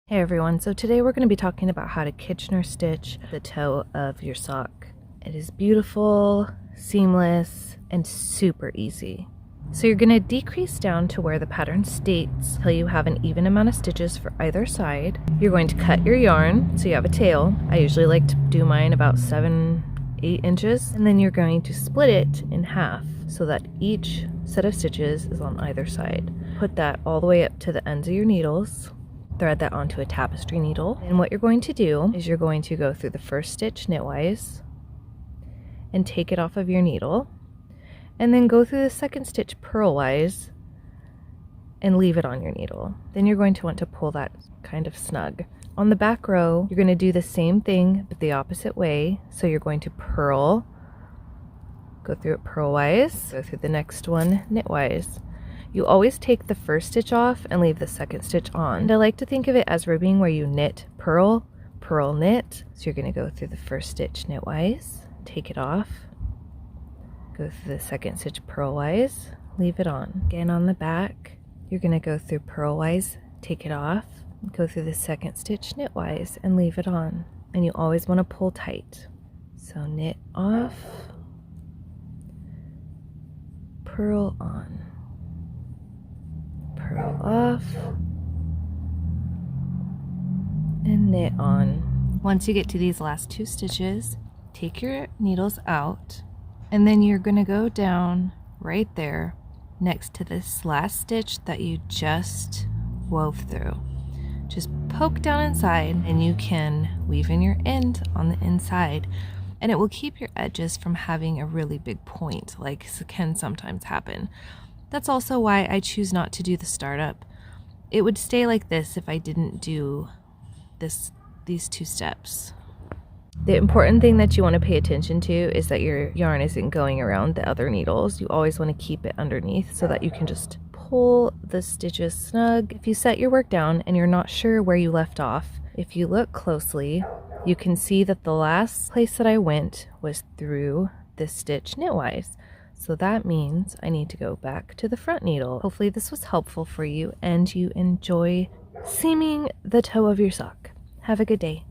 Hey everyone, so today we're going to be talking about how to Kitchener stitch the toe of your sock. It is beautiful, seamless, and super easy. So you're going to decrease down to where the pattern states until you have an even amount of stitches for either side. You're going to cut your yarn so you have a tail. I usually like to do mine about 7-8 inches, and then you're going to split it in half so that each set of stitches is on either side. Put that all the way up to the ends of your needles. Thread that onto a tapestry needle, and what you're going to do is you're going to go through the first stitch knitwise and take it off of your needle, and then go through the second stitch purlwise and leave it on your needle. Then you're going to want to pull that kind of snug. On the back row, you're going to do the same thing but the opposite way. So you're going to purl, go through it purlwise, go through the next one knitwise. You always take the first stitch off and leave the second stitch on. And I like to think of it as ribbing, where you knit, purl, purl, knit. So you're going to go through the first stitch knitwise, take it off, go through the second stitch purlwise, leave it on. Again on the back, you're going to go through purlwise, take it off, go through the second stitch knitwise and leave it on. And you always want to pull tight. So knit off, purl on, purl off, and knit on. Once you get to these last two stitches, take your needles out, and then you're going to go down right there next to this last stitch that you just wove through. Just poke down inside and you can weave in your end on the inside, and it will keep your edges from having a really big point like can sometimes happen. That's also why I choose not to do the startup. It would stay like this if I didn't do these two steps. The important thing that you want to pay attention to is that your yarn isn't going around the other needles. You always want to keep it underneath so that you can just pull the stitches snug. If you set your work down and you're not sure where you left off, if you look closely, you can see that the last place that I went was through this stitch knitwise. So that means I need to go back to the front needle. Hopefully this was helpful for you and you enjoy seaming the toe of your sock. Have a good day.